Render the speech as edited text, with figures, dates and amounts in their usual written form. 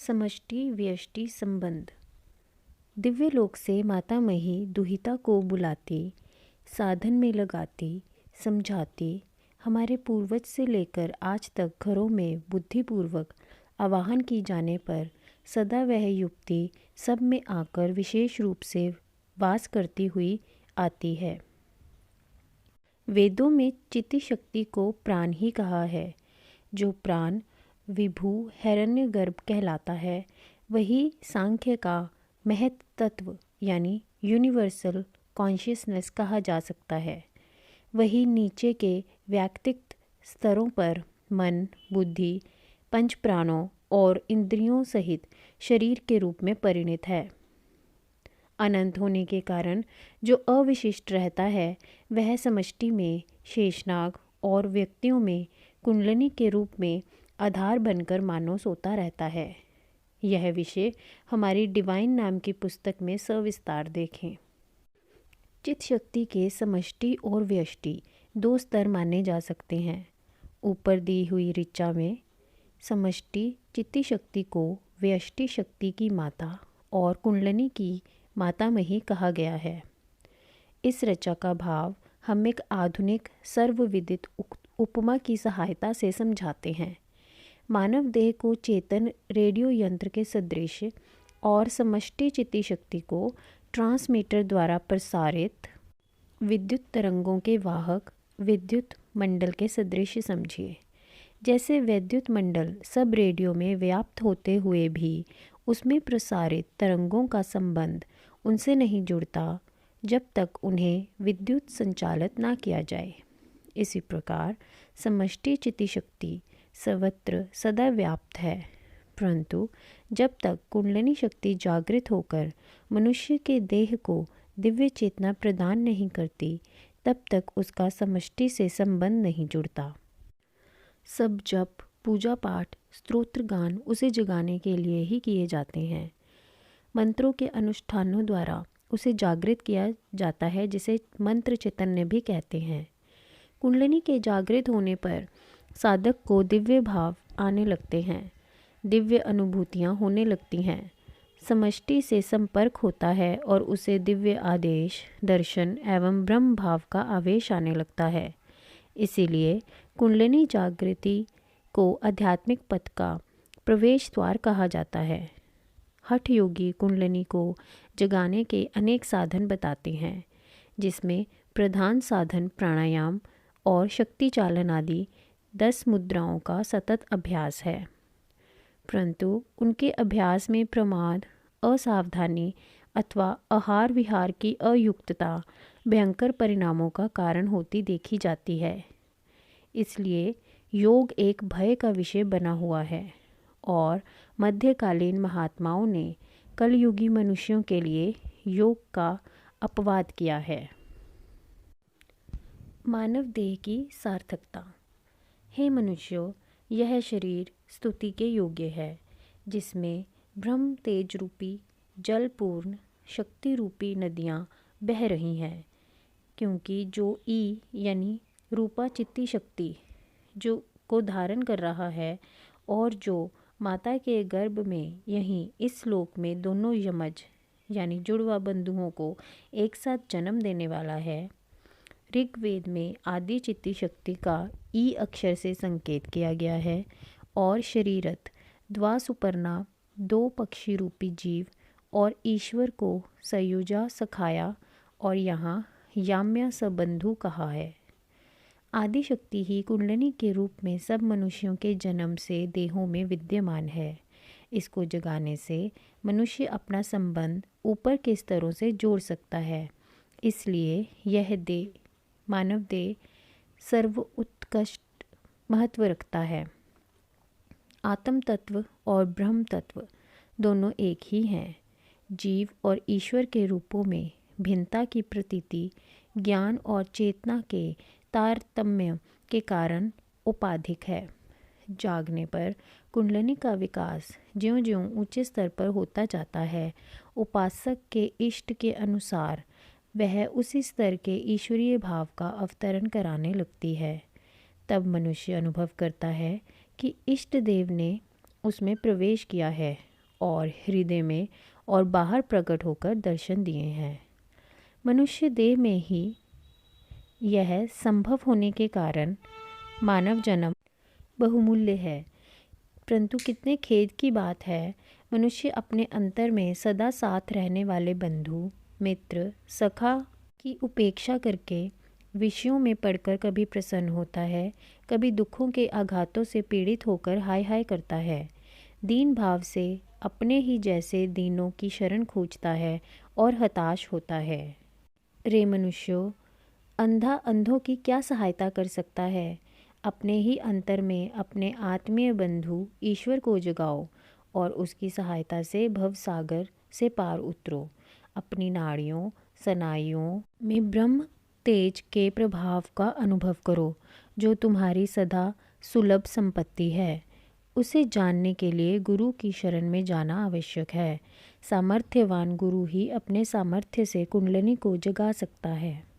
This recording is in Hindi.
समष्टि व्यष्टि संबंध। दिव्य लोक से माता मही दुहिता को बुलाती, साधन में लगाती, समझाती। हमारे पूर्वज से लेकर आज तक घरों में बुद्धिपूर्वक आवाहन की जाने पर सदा वह युक्ति सब में आकर विशेष रूप से वास करती हुई आती है। वेदों में चित्ती शक्ति को प्राण ही कहा है। जो प्राण विभू हिरण्यगर्भ कहलाता है, वही सांख्य का महत तत्व यानी यूनिवर्सल कॉन्शियसनेस कहा जा सकता है। वही नीचे के व्यक्तिगत स्तरों पर मन, बुद्धि, पंच प्राणों और इंद्रियों सहित शरीर के रूप में परिणत है। अनंत होने के कारण जो अविशिष्ट रहता है, वह समष्टि में शेषनाग और व्यक्तियों में कुंडलिनी के रूप में आधार बनकर मानो सोता रहता है। यह विषय हमारी डिवाइन नाम की पुस्तक में सविस्तार देखें। चित्त शक्ति के समष्टि और व्यष्टि दो स्तर माने जा सकते हैं। ऊपर दी हुई ऋचा में समष्टि चित्ती शक्ति को व्यष्टि शक्ति की माता और कुंडलिनी की माता मही कहा गया है। इस ऋचा का भाव हम एक आधुनिक सर्वविदित उपमा की सहायता से समझाते हैं। मानव देह को चेतन रेडियो यंत्र के सदृश और समष्टि चित्ती शक्ति को ट्रांसमीटर द्वारा प्रसारित विद्युत तरंगों के वाहक विद्युत मंडल के सदृश समझिए। जैसे विद्युत मंडल सब रेडियो में व्याप्त होते हुए भी उसमें प्रसारित तरंगों का संबंध उनसे नहीं जुड़ता जब तक उन्हें विद्युत संचालित ना किया जाए। इसी प्रकार समष्टि चित्ती शक्ति सर्वत्र सदा व्याप्त है, परंतु जब तक कुंडलिनी शक्ति जागृत होकर मनुष्य के देह को दिव्य चेतना प्रदान नहीं करती, तब तक उसका समष्टि से संबंध नहीं जुड़ता। सब जप, पूजा पाठ, स्तोत्र गान उसे जगाने के लिए ही किए जाते हैं। मंत्रों के अनुष्ठानों द्वारा उसे जागृत किया जाता है, जिसे मंत्र चैतन्य भी कहते हैं। कुंडलिनी के जागृत होने पर साधक को दिव्य भाव आने लगते हैं, दिव्य अनुभूतियाँ होने लगती हैं, समष्टि से संपर्क होता है और उसे दिव्य आदेश, दर्शन एवं ब्रह्म भाव का आवेश आने लगता है। इसीलिए कुंडलिनी जागृति को आध्यात्मिक पथ का प्रवेश द्वार कहा जाता है। हठ योगी कुंडलिनी को जगाने के अनेक साधन बताते हैं, जिसमें प्रधान साधन प्राणायाम और शक्ति चालन आदि 10 मुद्राओं का सतत अभ्यास है। परंतु उनके अभ्यास में प्रमाद, असावधानी अथवा आहार विहार की अयुक्तता भयंकर परिणामों का कारण होती देखी जाती है। इसलिए योग एक भय का विषय बना हुआ है और मध्यकालीन महात्माओं ने कलयुगी मनुष्यों के लिए योग का अपवाद किया है। मानव देह की सार्थकता। हे मनुष्यों, यह शरीर स्तुति के योग्य है, जिसमें ब्रह्म तेज रूपी जलपूर्ण शक्ति रूपी नदियाँ बह रही हैं। क्योंकि जो ई यानी रूपा चित्ती शक्ति जो को धारण कर रहा है और जो माता के गर्भ में यहीं इस लोक में दोनों यमज यानी जुड़वा बंधुओं को एक साथ जन्म देने वाला है, ऋग्वेद में आदि चित्ती शक्ति का ई अक्षर से संकेत किया गया है और शरीरत द्वासुपर्णा 2 पक्षी रूपी जीव और ईश्वर को सयुजा सखाया और यहाँ याम्या सबंधु कहा है। आदि शक्ति ही कुंडलिनी के रूप में सब मनुष्यों के जन्म से देहों में विद्यमान है। इसको जगाने से मनुष्य अपना संबंध ऊपर के स्तरों से जोड़ सकता है। इसलिए यह मानव देह सर्वोत्कृष्ट महत्व रखता है। आत्म तत्व और ब्रह्म तत्व दोनों एक ही हैं। जीव और ईश्वर के रूपों में भिन्नता की प्रतीति ज्ञान और चेतना के तारतम्य के कारण उपाधिक है। जागने पर कुंडलिनी का विकास ज्यों-ज्यों ऊंचे स्तर पर होता जाता है, उपासक के इष्ट के अनुसार वह उसी स्तर के ईश्वरीय भाव का अवतरण कराने लगती है। तब मनुष्य अनुभव करता है कि इष्ट देव ने उसमें प्रवेश किया है और हृदय में और बाहर प्रकट होकर दर्शन दिए हैं। मनुष्य देह में ही यह संभव होने के कारण मानव जन्म बहुमूल्य है। परंतु कितने खेद की बात है, मनुष्य अपने अंतर में सदा साथ रहने वाले बंधु, मित्र, सखा की उपेक्षा करके विषयों में पड़कर कभी प्रसन्न होता है, कभी दुखों के आघातों से पीड़ित होकर हाय हाय करता है। दीन भाव से अपने ही जैसे दीनों की शरण खोजता है और हताश होता है। रे मनुष्यों, अंधा अंधों की क्या सहायता कर सकता है? अपने ही अंतर में अपने आत्मीय बंधु ईश्वर को जगाओ और उसकी सहायता से भव सागर से पार उतरो। अपनी नाड़ियों स्नायुओं में ब्रह्म तेज के प्रभाव का अनुभव करो, जो तुम्हारी सदा सुलभ संपत्ति है। उसे जानने के लिए गुरु की शरण में जाना आवश्यक है। सामर्थ्यवान गुरु ही अपने सामर्थ्य से कुंडलिनी को जगा सकता है।